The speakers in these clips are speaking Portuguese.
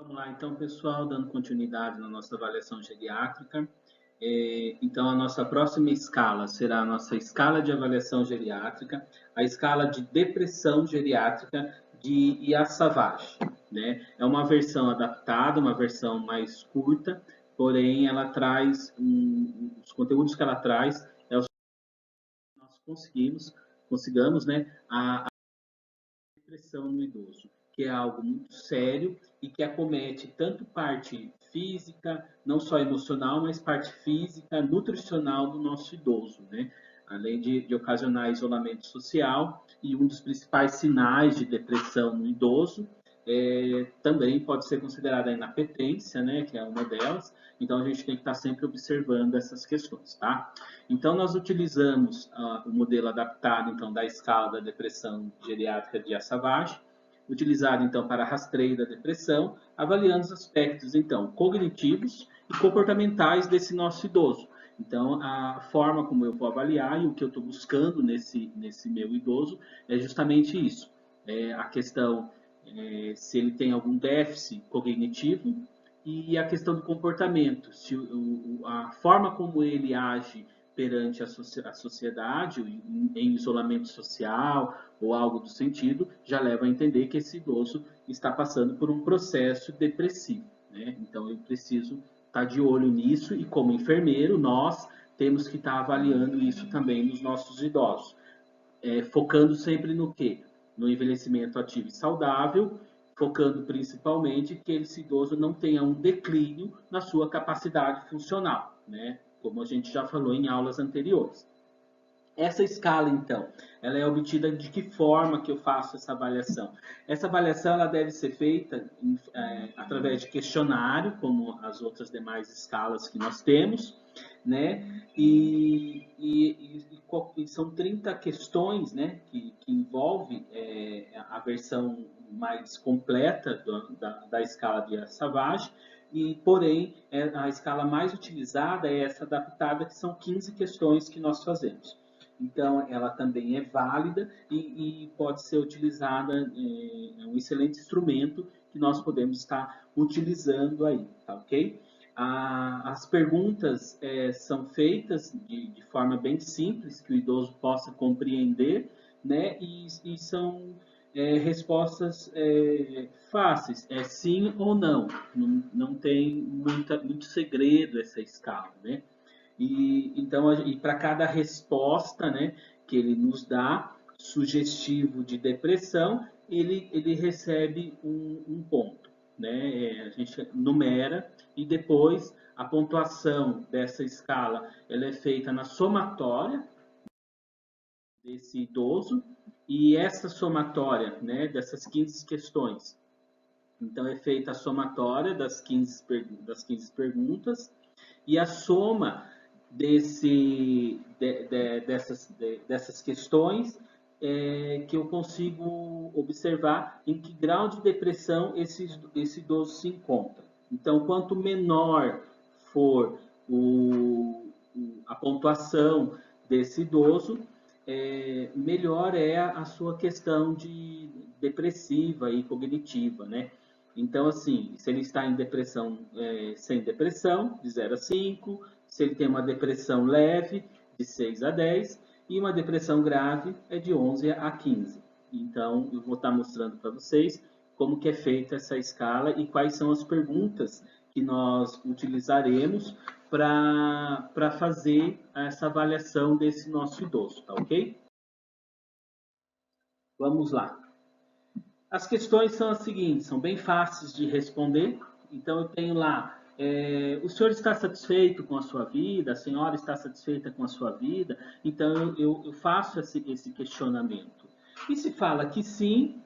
Vamos lá, então, pessoal, dando continuidade na nossa avaliação geriátrica. Então, a nossa próxima escala será a nossa escala de avaliação geriátrica, a escala de depressão geriátrica de Iasavage, né? É uma versão adaptada, uma versão mais curta, porém, ela traz, os conteúdos que ela traz, é os que nós consigamos, né, a depressão no idoso, que é algo muito sério e que acomete tanto parte física, não só emocional, mas parte física, nutricional do nosso idoso, né? Além de ocasionar isolamento social, e um dos principais sinais de depressão no idoso também pode ser considerada a inapetência, né, que é uma delas. Então, a gente tem que estar sempre observando essas questões, tá? Então, nós utilizamos o modelo adaptado, então, da escala da depressão geriátrica de Iasavage, utilizado, então, para rastreio da depressão, avaliando os aspectos, então, cognitivos e comportamentais desse nosso idoso. Então, a forma como eu vou avaliar e o que eu estou buscando nesse meu idoso é justamente isso. A questão se ele tem algum déficit cognitivo e a questão do comportamento, se a forma como ele age perante a sociedade, em isolamento social ou algo do sentido, já leva a entender que esse idoso está passando por um processo depressivo, né? Então, eu preciso estar de olho nisso e, como enfermeiro, nós temos que estar avaliando isso também nos nossos idosos. Focando sempre no quê? No envelhecimento ativo e saudável, focando principalmente que esse idoso não tenha um declínio na sua capacidade funcional, né? Como a gente já falou em aulas anteriores. Essa escala, então, ela é obtida de que forma que eu faço essa avaliação? Essa avaliação ela deve ser feita através de questionário, como as outras demais escalas que nós temos, né? E são 30 questões, né, que envolve a versão mais completa da escala de Savage, e porém a escala mais utilizada é essa adaptada, que são 15 questões que nós fazemos. Então, ela também é válida e pode ser utilizada, é um excelente instrumento que nós podemos estar utilizando aí, tá ok? As perguntas são feitas de forma bem simples, que o idoso possa compreender, né? E são respostas fáceis, é sim ou não. Não tem muito segredo essa escala, né? Então, para cada resposta, né, que ele nos dá, sugestivo de depressão, ele recebe um ponto, né? A gente numera e depois a pontuação dessa escala ela é feita na somatória desse idoso, e essa somatória, né, dessas 15 questões, então é feita a somatória das 15 perguntas, e a soma dessas questões que eu consigo observar em que grau de depressão esse idoso se encontra. Então, quanto menor for a pontuação desse idoso, melhor é a sua questão de depressiva e cognitiva, né? Então, assim, se ele está em depressão, sem depressão, de 0 a 5, se ele tem uma depressão leve, de 6 a 10, e uma depressão grave é de 11 a 15. Então, eu vou estar mostrando para vocês como que é feita essa escala e quais são as perguntas que nós utilizaremos para fazer essa avaliação desse nosso idoso, tá ok? Vamos lá. As questões são as seguintes, são bem fáceis de responder. Então, eu tenho lá, o senhor está satisfeito com a sua vida? A senhora está satisfeita com a sua vida? Então, eu faço esse questionamento. E se fala que sim,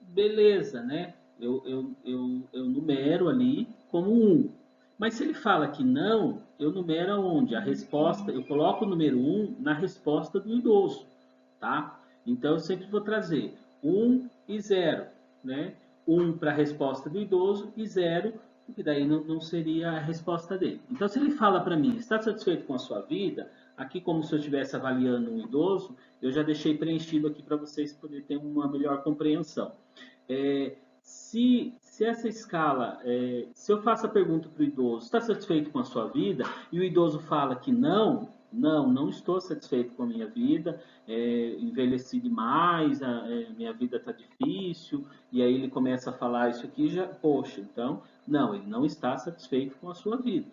beleza, né? Eu numero ali como 1. Mas se ele fala que não, eu numero onde? A resposta, eu coloco o número 1 na resposta do idoso, tá? Então, eu sempre vou trazer 1 e 0, né? 1 para a resposta do idoso e 0, porque daí não seria a resposta dele. Então, se ele fala para mim, está satisfeito com a sua vida? Aqui, como se eu estivesse avaliando um idoso, eu já deixei preenchido aqui para vocês poderem ter uma melhor compreensão. Se se essa escala, se eu faço a pergunta para o idoso, está satisfeito com a sua vida? E o idoso fala que não estou satisfeito com a minha vida, envelheci demais, minha vida está difícil, e aí ele começa a falar isso aqui, já, poxa, então, não, ele não está satisfeito com a sua vida,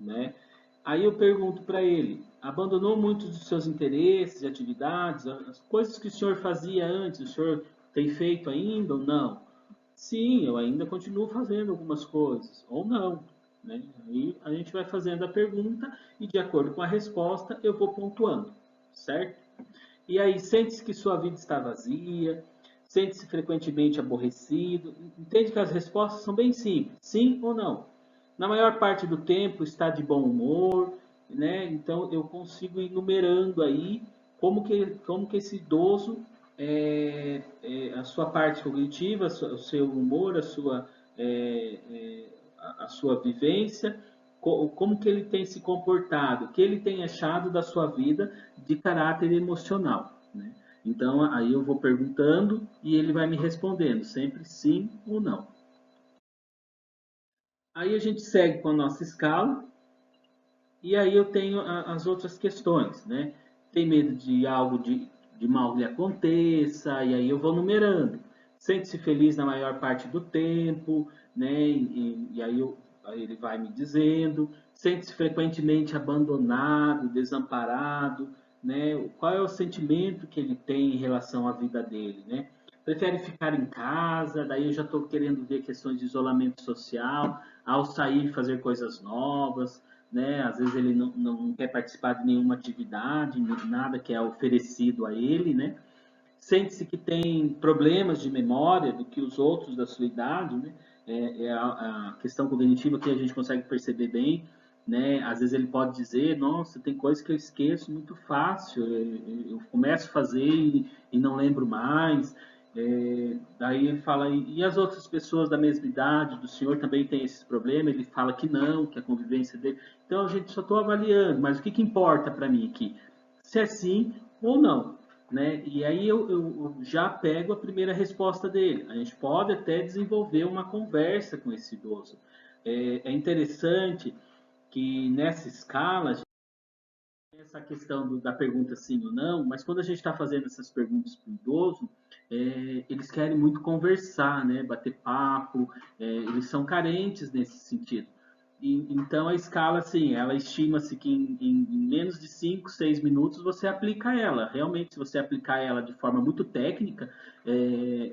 né? Aí eu pergunto para ele, abandonou muitos dos seus interesses e atividades, as coisas que o senhor fazia antes, o senhor tem feito ainda ou não? Sim, eu ainda continuo fazendo algumas coisas, ou não, né? Aí a gente vai fazendo a pergunta e de acordo com a resposta eu vou pontuando, certo? E aí, sente-se que sua vida está vazia, sente-se frequentemente aborrecido. Entende que as respostas são bem simples, sim ou não. Na maior parte do tempo está de bom humor, né? Então eu consigo ir numerando aí como que esse idoso, a sua parte cognitiva, o seu humor, a sua vivência, como que ele tem se comportado, o que ele tem achado da sua vida de caráter emocional, né? Então aí eu vou perguntando e ele vai me respondendo, sempre sim ou não. Aí a gente segue com a nossa escala e aí eu tenho as outras questões, né? Tem medo de algo de mal lhe aconteça, e aí eu vou numerando. Sente-se feliz na maior parte do tempo, né? Aí ele vai me dizendo. Sente-se frequentemente abandonado, desamparado, né? Qual é o sentimento que ele tem em relação à vida dele, né? Prefere ficar em casa, daí eu já estou querendo ver questões de isolamento social, ao sair fazer coisas novas, né? Às vezes ele não quer participar de nenhuma atividade, nada que é oferecido a ele, né? Sente-se que tem problemas de memória do que os outros da sua idade, né? A questão cognitiva que a gente consegue perceber bem, né? Às vezes ele pode dizer, nossa, tem coisas que eu esqueço muito fácil, eu começo a fazer e não lembro mais. Daí ele fala, e as outras pessoas da mesma idade do senhor também tem esse problema? Ele fala que não, que a convivência dele. Então a gente só estou avaliando, mas o que importa para mim aqui? Se é sim ou não, né? E aí eu já pego a primeira resposta dele. A gente pode até desenvolver uma conversa com esse idoso. É interessante que nessa escala essa questão da pergunta sim ou não, mas quando a gente está fazendo essas perguntas para o idoso, eles querem muito conversar, né, bater papo, eles são carentes nesse sentido. Então a escala, assim, ela estima-se que em menos de 5, 6 minutos você aplica ela. Realmente, se você aplicar ela de forma muito técnica,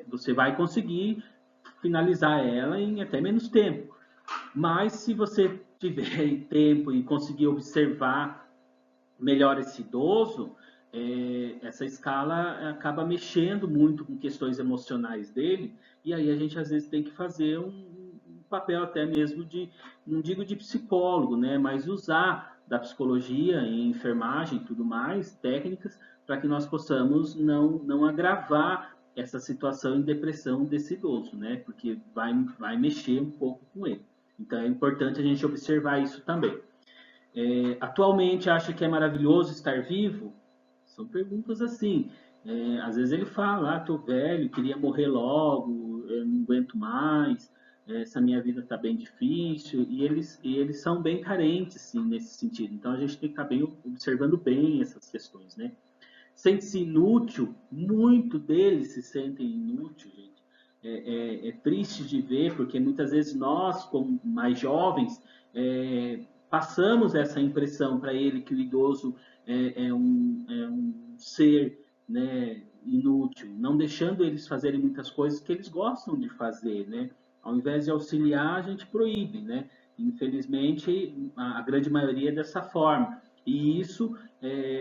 você vai conseguir finalizar ela em até menos tempo. Mas se você tiver tempo e conseguir observar melhor esse idoso, essa escala acaba mexendo muito com questões emocionais dele, e aí a gente às vezes tem que fazer um papel até mesmo de, não digo de psicólogo, né, mas usar da psicologia e enfermagem e tudo mais, técnicas, para que nós possamos não agravar essa situação em depressão desse idoso, né, porque vai mexer um pouco com ele. Então é importante a gente observar isso também. Atualmente acha que é maravilhoso estar vivo? São perguntas assim. Às vezes ele fala, tô velho, queria morrer logo, eu não aguento mais, essa minha vida está bem difícil, e eles são bem carentes, sim, nesse sentido. Então a gente tem que estar bem observando bem essas questões, né? Sente-se inútil, muito deles se sentem inúteis, gente. É triste de ver, porque muitas vezes nós, como mais jovens, passamos essa impressão para ele que o idoso é um ser, né, inútil, não deixando eles fazerem muitas coisas que eles gostam de fazer, né? Ao invés de auxiliar, a gente proíbe, né? Infelizmente, a grande maioria é dessa forma. E isso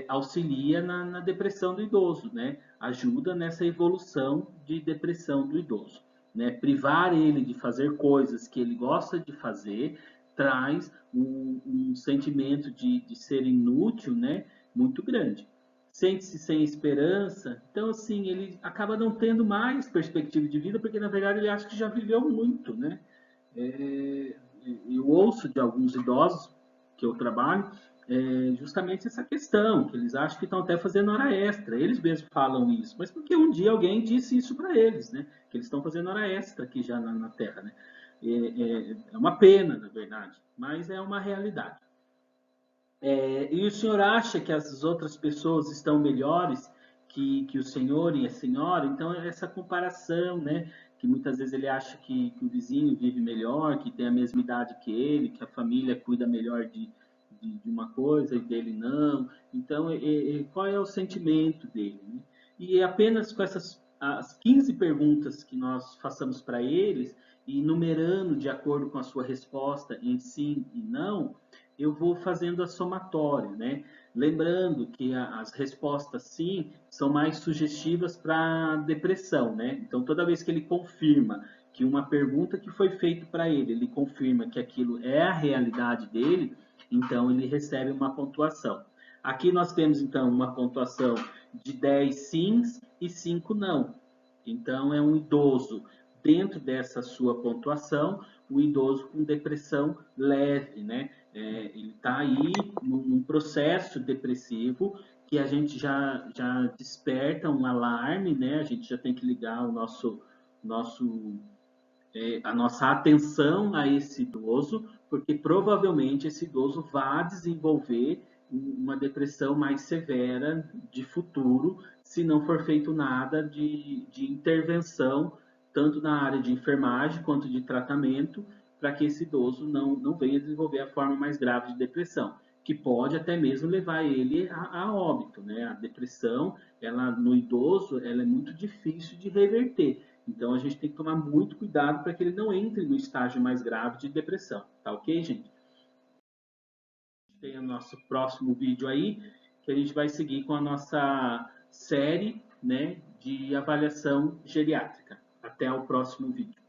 auxilia na depressão do idoso, né? Ajuda nessa evolução de depressão do idoso. Né? Privar ele de fazer coisas que ele gosta de fazer traz um sentimento de ser inútil, né? Muito grande. Sente-se sem esperança, então assim, ele acaba não tendo mais perspectiva de vida, porque na verdade ele acha que já viveu muito, né? Eu ouço de alguns idosos que eu trabalho, justamente essa questão, que eles acham que estão até fazendo hora extra. Eles mesmos falam isso, mas porque um dia alguém disse isso para eles, né? Que eles estão fazendo hora extra aqui já na Terra, né? É uma pena, na verdade, mas é uma realidade. E o senhor acha que as outras pessoas estão melhores que o senhor e a senhora? Então, essa comparação, né? Que muitas vezes ele acha que o vizinho vive melhor, que tem a mesma idade que ele, que a família cuida melhor de uma coisa e dele não. Então, qual é o sentimento dele, né? E apenas com essas as 15 perguntas que nós façamos para eles, e numerando de acordo com a sua resposta em sim e não, eu vou fazendo a somatória, né? Lembrando que as respostas sim são mais sugestivas para depressão, né? Então, toda vez que ele confirma que uma pergunta que foi feita para ele, ele confirma que aquilo é a realidade dele, então ele recebe uma pontuação. Aqui nós temos então uma pontuação de 10 sims e 5 não. Então, é um idoso dentro dessa sua pontuação, o idoso com depressão leve, né? Ele está aí num processo depressivo que a gente já desperta um alarme, né? A gente já tem que ligar a nossa atenção a esse idoso, porque provavelmente esse idoso vai desenvolver uma depressão mais severa de futuro, se não for feito nada de intervenção, tanto na área de enfermagem quanto de tratamento, para que esse idoso não venha desenvolver a forma mais grave de depressão, que pode até mesmo levar ele a óbito, né? A depressão, ela no idoso, ela é muito difícil de reverter. Então a gente tem que tomar muito cuidado para que ele não entre no estágio mais grave de depressão, tá ok, gente? Tem o nosso próximo vídeo aí, que a gente vai seguir com a nossa série, né, de avaliação geriátrica. Até o próximo vídeo.